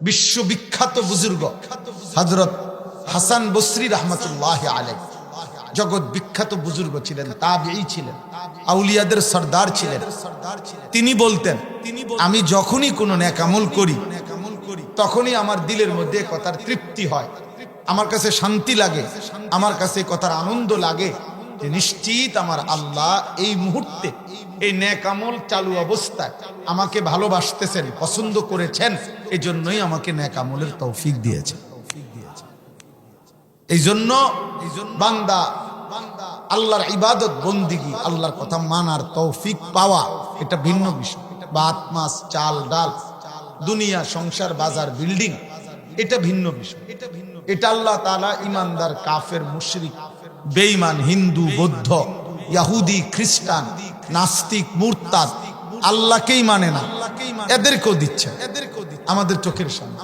বিশ্ববিখ্যাত বুজুর্গ হযরত হাসান বসরি রাহমাতুল্লাহি আলাইহি জগৎ বিখ্যাত বুজুর্গ ছিলেন, তাবিঈ ছিলেন, আউলিয়াদের সরদার ছিলেন। তিনি বলতেন, আমি যখনই কোনো নেক আমল করি তখনই আমার দিলের মধ্যে কথার তৃপ্তি হয়, আমার কাছে শান্তি লাগে, আমার কাছে কথার আনন্দ লাগে যে নিশ্চিত আমার আল্লাহ এই মুহূর্তে এই নেক আমল চালু অবস্থায় আমাকে ভালোবাসতেছেন, পছন্দ করেছেন, এই জন্যই আমাকে নেক আমলের তৌফিক দিয়েছেন। এই জন্য বান্দা আল্লাহর ইবাদত বন্দিগি, আল্লাহর কথা মানার তৌফিক পাওয়া এটা ভিন্ন বিষয়। ভাত মাছ চাল ডাল, দুনিয়া সংসার বাজার বিল্ডিং, এটা ভিন্ন বিষয়। এটা আল্লাহ তাআলা ইমানদার কাফের মুশরিক বেঈমান হিন্দু বৌদ্ধ ইহুদি খ্রিস্টান নাস্তিক মুরতাদ আল্লাহকেই মানে না এদেরকেও দিচ্ছে আমাদের চোখের সামনে।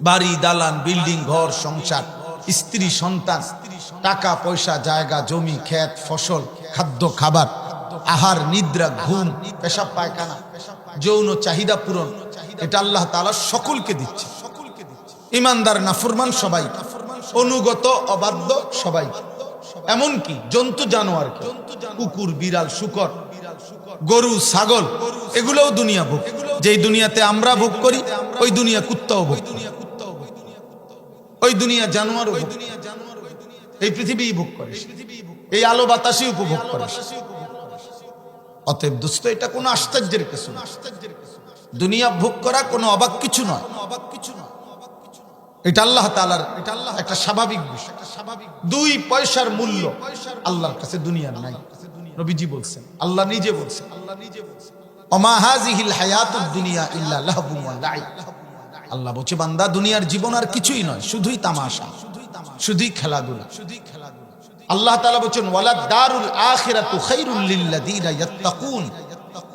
বাড়ি দালান বিল্ডিং ঘর সংসার স্ত্রী সন্তান টাকা পয়সা জায়গা জমি ক্ষেত ফসল খাদ্য খাবার আহার নিদ্রা ঘুম পেশাব পায়খানা যৌন চাহিদা পূরণ, এটা আল্লাহ তাআলা সকলকে দিচ্ছে। ইমানদার নাফরমান সবাই, অনুগত অবাধ্য সবাই, এমনকি জন্তু জানোয়ার কুকুর বিড়াল শুকর গরু ছাগল এগুলোও দুনিয়া ভোগ। যেই দুনিয়াতে আমরা ভোগ করি ওই দুনিয়া কুত্তাও ভোগ করে, ওই দুনিয়া জানোয়ারও ভোগ করে, এই পৃথিবী ভোগ করে, এই আলো বাতাসই উপভোগ করে। অতএব দোস্ত, এটা কোনো আশ্চর্যের কিছু না। দুনিয়া ভোগ করা কোনো অবাক কিছু নয়, এটা আল্লাহ তাআলার একটা স্বাভাবিক বিষয়। 2 পয়সার মূল্য আল্লাহর কাছে দুনিয়ার নাই। নবীজি বলছেন, আল্লাহ নিজে বলছেন, ওমা হাযিহিল হায়াতুদ দুনিয়া ইল্লা লাহবুন ওয়া লাইব। আল্লাহ বলছে, বান্দা দুনিয়ার জীবন আর কিছুই নয়, শুধুই তামাশা, শুধুই খেলাধুলা। আল্লাহ তাআলা বলেন, ওয়ালাদ দারুল আখিরাতু খায়রুল লিল্লাযিনা ইয়াত্তাকুন।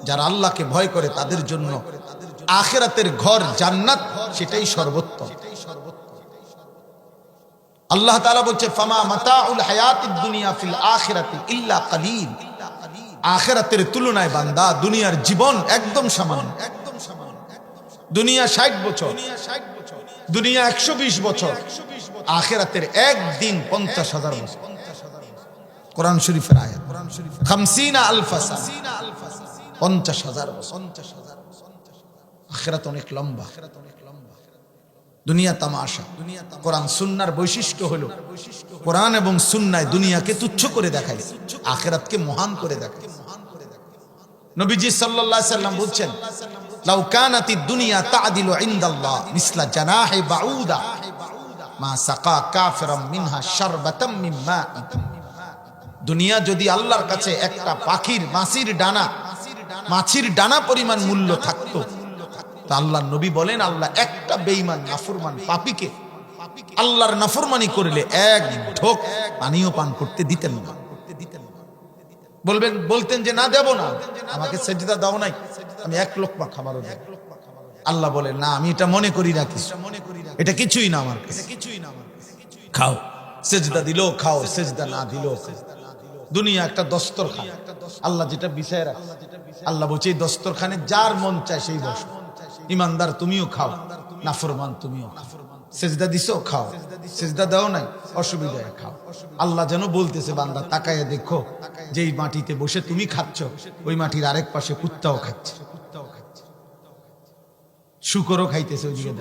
যারা আল্লাহকে ভয় করে তাদের জন্য আখিরাতের ঘর জান্নাত সেটাই সর্বোত্তম। আল্লাহ তাআলা বলছে, ফামা মাতাউল হায়াতিদ দুনিয়া ফিল আখিরাতি ইল্লা কালিল। আখিরাতের তুলনায় বান্দা দুনিয়ার জীবন একদম সামান্য। দুনিয়া 60 বছর, দুনিয়া 120 বছর, আখিরাতের একদিন 50,000 বছর। কোরআন শরীফের আয়াত, 50 আলফ সানা, 50,000 বছর। আখিরাত অনেক লম্বা, দুনিয়া তামাশা। কোরআন সুন্নাহর বৈশিষ্ট্য হলো কোরআন এবং সুন্নায় দুনিয়াকে তুচ্ছ করে দেখায়, আখিরাতকে মহান করে দেখায়। নবীজি সাল্লাল্লাহু আলাইহি সাল্লাম বলছেন, লাউ কানাতিদ দুনিয়া তা'দিলু ইনদাল্লাহ মিসলা জানাহি বাউদা মা সাকা কাফিরাম মিনহা শারবাতাম মিন মা। দুনিয়া যদি আল্লাহর কাছে একটা পাখির মাছির ডানা পরিমাণ মূল্য থাকতো, তা আল্লাহর নবী বলেন, আল্লাহ একটা বেঈমান নাফরমান পাপীকে আল্লাহর নাফরমানি করলে এক ঢোক পানিও পান করতে দিতেন না। বলতেন যে না, দেব না, আমাকে সেজদা দাও নাই, আমি 1 লোকমা খাবারও দেব। আল্লাহ বলেন, না, আমি এটা মনে করি না, কিছু এটা কিছুই না আমার কাছে, খাও। সেজদা দিলেও খাও, সেজদা না দিলেও খাও। দুনিয়া একটা দস্তরখান, আল্লাহ যেটা বিছায় রাখে। আল্লাহ বলছে, এই দস্তরখানে যার মন চায় সেই বসো। ইমানদার তুমিও খাও, নাফরমান তুমিও খাও। সেজদা দিছো, খাও। সেজদা দাও নাই, অসুবিধায় খাও। আল্লাহ যেন বলতেছে, বান্দা তাকায় দেখো, যেই মাটিতে বসে তুমি খাচ্ছ ওই মাটির আরেক পাশে কুত্তাও খাচ্ছে, শুকরও খাইতেছে, ওইদিকে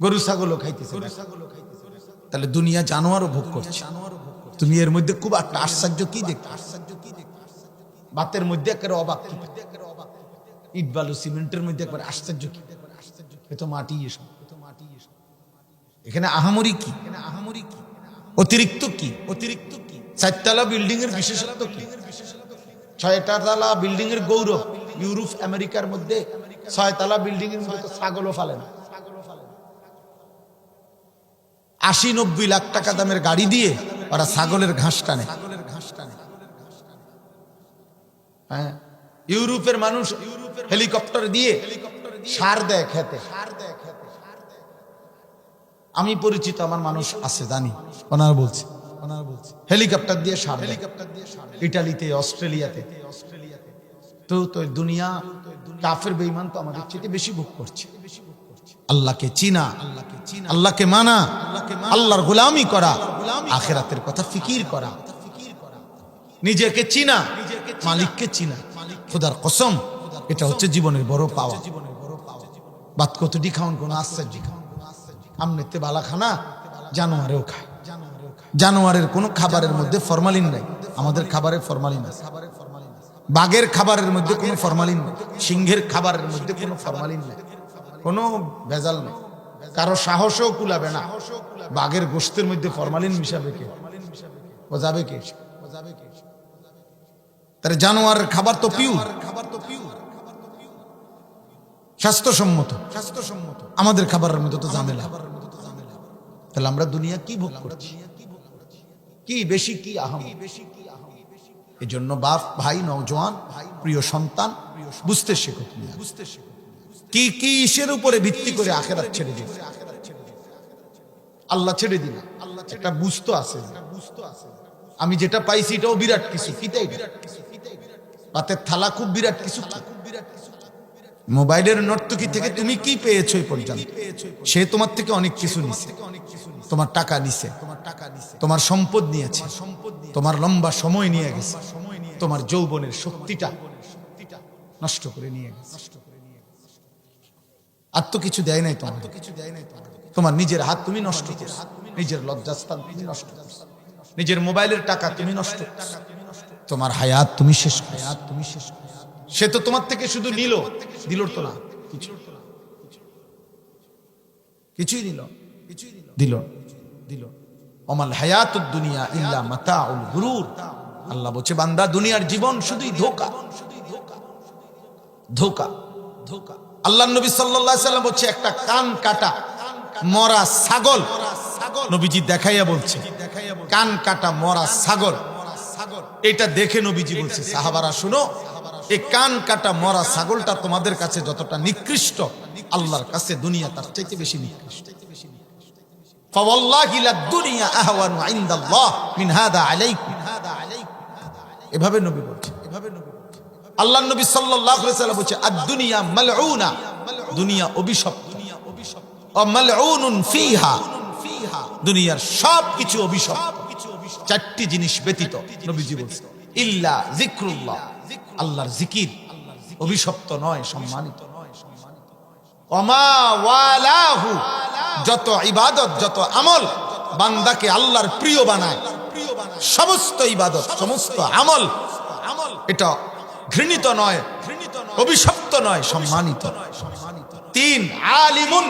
গরু ছাগলও খাইতেছে। তাহলে দুনিয়া জানোয়ারও ভোগ করছে। তুমি এর মধ্যে খুব একটা আশ্চর্য কি দেখতে? বাতের মধ্যে একেবারে অবাক, ইট বালু সিমেন্টের মধ্যে একবার আশ্চর্য কি? এ তো মাটি, এসব এখানে আহামরি কি? অতিরিক্ত কি? 4 তলা বিল্ডিং এর বিশেষত্ব কি? 6 তলা বিল্ডিং এর গৌরব। ইউরোপ আমেরিকার মধ্যে 6 তলা বিল্ডিং এর মধ্যে তো ছাগলও ফালে না। 80-90 লাখ টাকা দামের গাড়ি দিয়ে ওরা ছাগলের ঘাস টানে। হ্যাঁ, ইউরোপের মানুষ হেলিকপ্টার দিয়ে সার দেয় খেতে। আমি পরিচিত, আমার মানুষ আছে, জানি, ওনারা বলছে হেলিকপ্টার দিয়ে সার দেয়। ইটালিতে, অস্ট্রেলিয়াতে তো দুনিয়া কাফের বেঈমান তো আমাদের চেয়ে বেশি ভোগ করছে। আল্লাহকে চিনা, আল্লাহকে মানা, আল্লাহর গোলামি করা, আখিরাতের কথা ফিকির করা, নিজেকে চিনা, মালিককে চিনা। খোদার কসম, এটা হচ্ছে জীবনের বড় পাওয়া। বাত কতটি খাওন কোন আশ্চর্য, আমনেতে বালা খানা জানোয়ারেও খায়। জানোয়ারের কোন খাবারের মধ্যে ফরমালিন নাই, আমাদের খাবারে ফরমালিন আছে। বাঘের খাবারের মধ্যে কোনো ফরমালিন নেই, সিংহের খাবারের মধ্যে কোনো ফরমালিন নেই, কোনো ভেজাল নেই। কারো সাহসও কুলাবে না বাঘের গোশতের মধ্যে ফরমালিন মিশাবে কে, বোঝাবে কে? তাহলে জানোয়ারের খাবার তো পিওর, স্বাস্থ্যসম্মত। আমাদের খাবারের মধ্যে তো ঝামেলা। তাহলে আমরা দুনিয়া কি ভোগ করছি, কি বেশি কি আহাম? এই জন্য বাপ ভাই, নওজোয়ান, প্রিয় সন্তান, বুঝতে শেখো কি কিসের উপরে ভিত্তি করে আখিরাত ছেড়ে দিবে। আল্লাহ ছেড়ে দিবে, একটা বুঝতো আছে, আমি যেটা পাইছি এটাও বিরাট কিছু। কিটাই পাতের থালা খুব বিরাট কিছু। মোবাইলের নর্তকী থেকে তুমি কি পেয়েছো এই পর্যন্ত? সে তোমার থেকে অনেক কিছু নিছে, তোমার টাকা নিছে, তোমার সম্পদ নিয়েছে, তোমার লম্বা সময় নিয়ে গেছে, তোমার যৌবনের শক্তিটা নষ্ট করে নিয়ে গেছে। আর তো কিছু দেয় নাই তোমার, তোমার নিজের হাত তুমি নষ্ট করছো, নিজের লজ্জাস্থান তুমি নষ্ট করছো, নিজের মোবাইলের টাকা তুমি নষ্ট করছো, তোমার হায়াত তুমি শেষ করছো। সে তো তোমার থেকে শুধু নিল, দিল তো না, কিছুই নিল, দিল। ওমাল হায়াতুদ দুনিয়া ইল্লা মাতাউল গুরুর। আল্লাহ বলছে, বান্দা দুনিয়ার জীবন শুধুই ধোঁকা, ধোঁকা, ধোঁকা। আল্লাহ নবী সাল্লাল্লাহু আলাইহি ওয়াসাল্লাম বলছে, একটা কান কাটা মরা ছাগল, নবীজি দেখাইয়া বলছে, কান কাটা মরা ছাগল। এটা দেখে নবীজি বলছে, সাহাবারা শুনো, এই কান কাটা মরা ছাগলটা তোমাদের কাছে যতটা নিকৃষ্ট, আল্লাহর কাছে দুনিয়া তার চাইতে বেশি নিকৃষ্ট। ফাওয়াল্লাহি লাদ-দুনিয়া আহওয়ানু ইনদাল্লাহ মিন হাদা আলাইকুম। এভাবে নবী বলছে, আল্লাহর নবী সাল্লাল্লাহু আলাইহি ওয়াসাল্লাম বলছে, আদ-দুনিয়া মালউনা, দুনিয়া অভিশপ্ত, ওয়া মালউনুন ফিহা, দুনিয়ার সবকিছু অভিশপ্ত, চারটি জিনিস ব্যতীত নবীজি বলছে, ইল্লা যিকরুল্লাহ, আল্লাহর জিকির অভিশপ্ত নয়, সম্মানিত। ওমা ওয়ালাহু, যত ইবাদত, যত আমল বান্দাকে আল্লাহর প্রিয় বানায়, সমস্ত ইবাদত, সমস্ত আমল এটা ঘৃণিত নয়, অভিশপ্ত নয়, সম্মানিত। তিন, আলিমুন,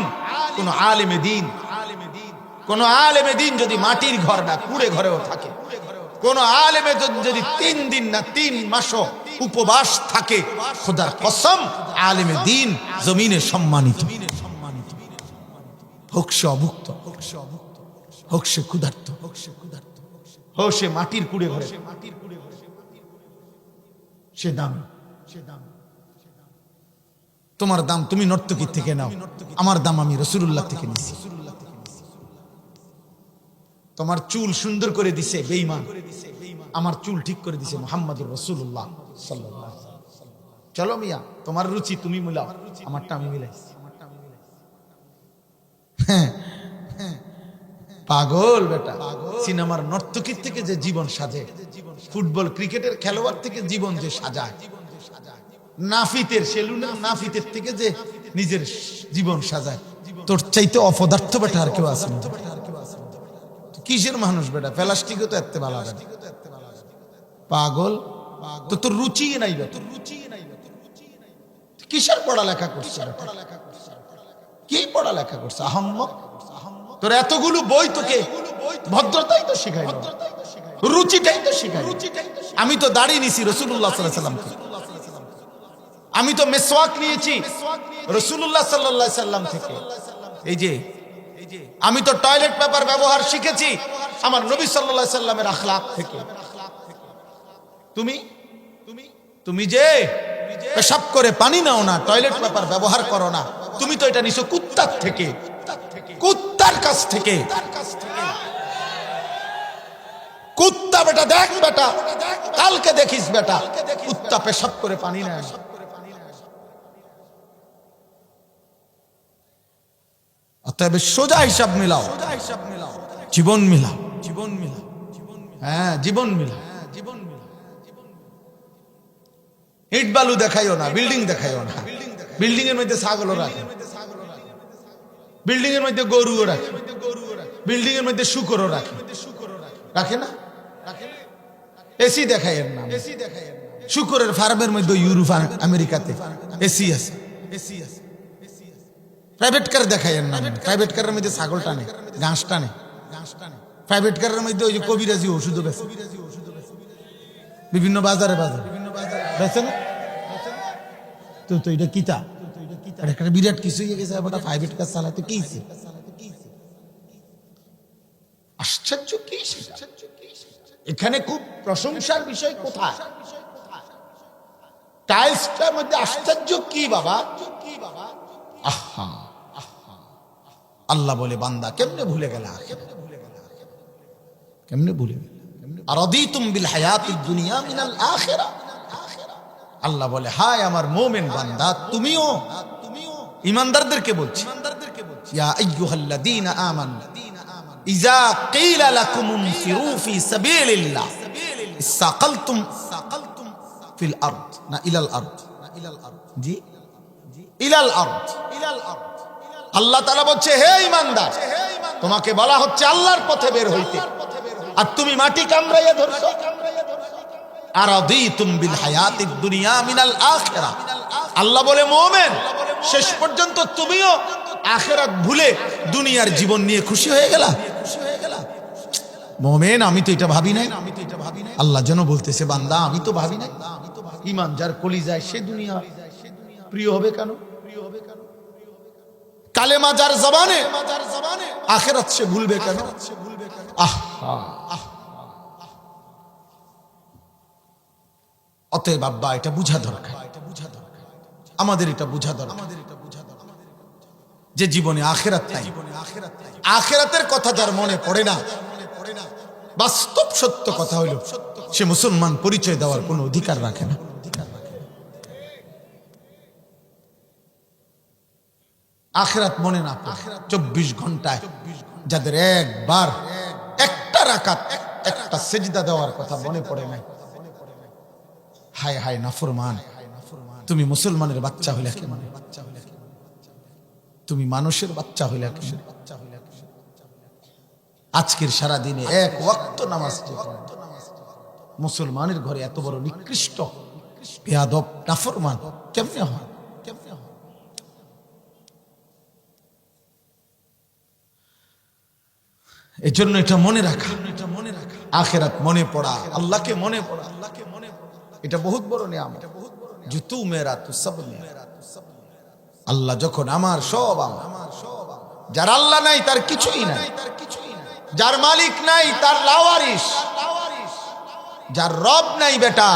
কোন আলেমে দিন, কোন আলেমে দিন যদি মাটির ঘর না কুড়ে ঘরেও থাকে, কোন আলেমে যদি 3 দিন না 3 মাসও উপবাস থাকে, খোদার কসম আলেমে দিন জমিনে সম্মানিত। হোক সে অভুক্ত, হোক সে ক্ষুধার্ত, হোক সে মাটির কুড়ে ঘরে, সে দাম। তোমার দাম তুমি নর্তকীর থেকে নাও, আমার দাম আমি রাসূলুল্লাহ থেকে নিছি। তোমার চুল সুন্দর করে দিছে বেঈমান, আমার চুল ঠিক করে দিছে মুহাম্মদুর রাসূলুল্লাহ সাল্লাল্লাহু আলাইহি ওয়াসাল্লাম। চলো মিয়া, তোমার রুচি তুমি মিলাও, আমারটা আমি মিলাইছি। পাগল বেটা, সিনেমার নর্তকীর থেকে যে জীবন সাজে, ফুটবল ক্রিকেটের খেলোয়াড় থেকে জীবন যে সাজায়, নাফিতের সেলুনের নাফিতের থেকে যে নিজের জীবন সাজায়, তোর চাইতে অপদার্থ বেটা আর কেউ আছে না। কিসের মানুষ বেটা, প্লাস্টিকও তো এত ভালো লাগে। পাগল, তো তোর রুচি নাই বেটা, কিসের পড়ালেখা করছে, কি পড়ালেখা করছে আহম্মক? তোর এতগুলো বই তোকে ভদ্রতাই তো শিখাই, রুচিটাই তো শিখাই। আমি তো দাড়ি নিছি রাসূলুল্লাহ সাল্লাল্লাহু আলাইহি ওয়াসাল্লাম থেকে, আমি তো মেসওয়াক নিয়েছি রাসূলুল্লাহ সাল্লাল্লাহু আলাইহি ওয়াসাল্লাম থেকে, এই যে আমি তো টয়লেট পেপার ব্যবহার শিখেছি আমার নবী সাল্লাল্লাহু আলাইহি ওয়াসাল্লামের আখলাক থেকে। তুমি যে পেশাব করে পানি নাও না, টয়লেট পেপার ব্যবহার করো না, তুমি তো এটা নিছো কুত্তার থেকে, কুত্তার কাছ থেকে। কুত্তা কুত্তা বেটা দেখ বেটা, কালকে দেখিস বেটা কুত্তা পেশাব করে পানি নেয় না। অতএব সোজা হিসাব মিলাও, জীবন মিলাও, হ্যাঁ জীবন মিলাও। ইট বালু দেখাইও না, বিল্ডিং দেখাইও না। বিল্ডিং এর মধ্যে ছাগলও রাখে, বিল্ডিং এর মধ্যে গরুও রাখে, বিল্ডিং এর মধ্যে শুকরও রাখে, রাখে না? এসি দেখাইয়ের না, শুকরের ফার্মের মধ্যে ইউরোপ আমেরিকাতে এসি আছে। প্রাইভেট কার দেখাইয়ের না, প্রাইভেট কারের মধ্যে ছাগল টানে, ঘাস টানে। প্রাইভেট কারের মধ্যে ওই যে কবিরাজি ওষুধ বেছে, বিভিন্ন বাজারে বাজারে বেছে না? তো এটা কিতা একটা বিরাট কিছু হয়ে গেছে। আপনার প্রাইভেট কার চালাতে কি আশ্চর্য, কি এখানে খুব প্রশংসার বিষয় কোথায়? টাইলসটার মধ্যে আশ্চর্য কি বাবা? আহা, আল্লাহ বলে বান্দা কেমনে ভুলে গেল, কেমনে ভুলে গেল? আরাদিতুম বিল হায়াতিদ দুনিয়া মিনাল আখিরা। আল্লাহ বলে হায় আমার মুমিন বান্দা, তুমিও ঈমানদারদেরকে বলছি, ইয়া আইয়ুহাল্লাযীনা আমানু ইযা ক্বিলা লাকুম ইনফিরু ফি সাবিলিল্লাহ ইসতাকালতুম ফিল আরদ, না ইলাল আরদ, জি ইলাল আরদ। আল্লাহ তাআলা বলছে হে ঈমানদার, তোমাকে বলা হচ্ছে আল্লাহর পথে বের হইতে, আর তুমি মাটি কামড়াইয়া ধরছো। আরাদিতুম বিল হায়াতিদ দুনিয়া মিনাল আখিরা। আল্লাহ বলে মুমিন, শেষ পর্যন্ত তুমিও আখিরাত ভুলে দুনিয়ার জীবন নিয়ে খুশি হয়ে গেলা। মুমিন, আমি তো এটা ভাবি নাই। আল্লাহ যেন বলতেছে বান্দা আমি তো ভাবি নাই। ঈমান যার কলিজায় সে দুনিয়া প্রিয় হবে কেন? কালেমা যার জবানে আখিরাত সে ভুলবে কেন? অতএব আব্বা এটা বুঝা দরকার, আমাদের এটা বুঝা দরকার যে জীবনে আখিরাত নাই। আখিরাতের কথা যার মনে পড়ে না, বাস্তব সত্য কথা হইল সে মুসলমান পরিচয় দেওয়ার কোনো অধিকার রাখে না। আখিরাত মনে না, 24 ঘন্টায় যাদের একবার একটা রাকাত একটা সেজদা দেওয়ার কথা মনে পড়ে নাই, হায় হায় নাফরমান, তুমি মুসলমানের বাচ্চা হইলা কেমন? তুমি মানুষের বাচ্চা হইলা কেমন? আজকের সারা দিনে এক ওয়াক্ত নামাজ মুসলমানের ঘরে এত বড় নিকৃষ্ট বেয়াদব নাফরমান কেমনে হয়? এজন্য এটা মনে রাখা, আখিরাত মনে পড়া, আল্লাহকে মনে পড়া, এটা বহুত বড় নিয়ামত। যে তু মেরা তু সব মেরা। আল্লাহ যখন আমার সব আমার, যার আল্লাহ নাই তার কিছুই নাই, যার মালিক নাই তার লাওয়ারিস, যার রব নাই বেটা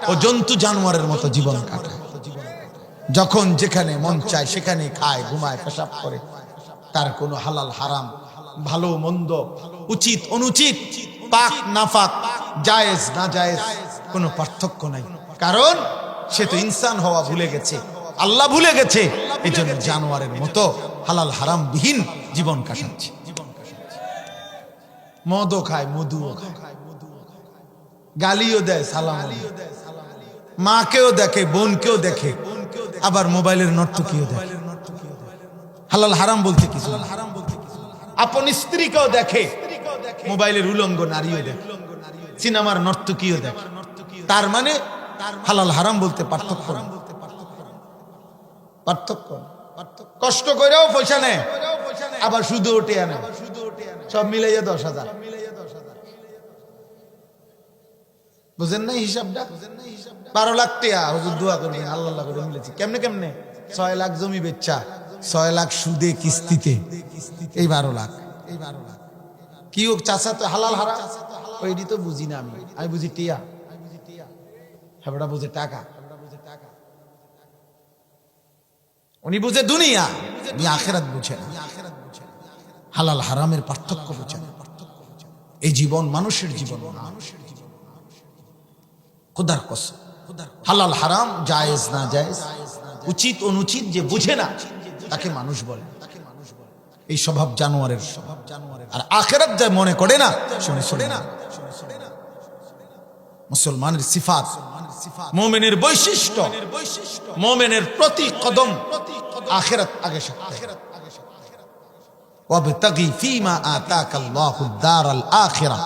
ও জন্তু জানোয়ারের মতো জীবন কাটায়। যখন যেখানে মন চায় সেখানে খায়, ঘুমায়, পেশাব করে। তার কোনো হালাল হারাম, ভালো মন্দ, উচিত অনুচিত, পাক নাফাক, জায়েজ না জায়েজ কোনো পার্থক্য নাই। কারণ সে তো ইনসান হওয়া ভুলে গেছে, আল্লাহ ভুলে গেছে। এই জন্য জানোয়ারের মতো হালাল হারাম বিহীন জীবন কাটাচ্ছে। মদও খায়, মধুও খায়, গালিও দেয়, সালাম মাকেও দেখে, বোনকেও দেখে, আবার মোবাইলের নর্তকীও দেখে। হালাল হারাম বলতে কিছু, আপন স্ত্রীকেও দেখে, মোবাইলের উলঙ্গ নারীও দেখে, সিনেমার নর্তকীও দেখে। তার মানে হালাল হারাম বলতে পার্থক্য না, পার্থক্য। কষ্ট করেও পয়সা নেয়, আবার শুধু ওঠে আনে, সব মিলাইয়া 10,000। বুঝেন না হিসাবটা? 12 লাখ টাকা হুজুর দোয়া করবেন আল্লাহ করে মিলেছে। কেমনে কেমনে? 6 লাখ জমি বেচা, 6 লাখ সুদে কিস্তিতে, এই 12 লাখ। কি হোক চাচা তো হালাল হারাম ওইটি তো বুঝি না। আমি বুঝি টিয়া, হ্যাঁ বুঝে টাকা, উনি বুঝে দুনিয়া, উনি আখিরাত বুঝে না। হালাল হারামের পার্থক্য বুঝে না। এই জীবন মানুষের জীবন না। খোদার কসম, হালাল হারাম, জায়েজ না জায়েজ, উচিত অনুচিত যে বুঝে না তাকে মানুষ বলে। এই স্বভাব জানোয়ারের স্বভাব। আর আখিরাত যা মনে করে না, শুনে না। মুসলমানের সিফাত, মুমিনের বৈশিষ্ট্য, মুমিনের প্রতি কদম আখিরাত আগে সাথে। ওয়াবতাগি ফীমা আতাকাল্লাহুদ দারাল আখিরাহ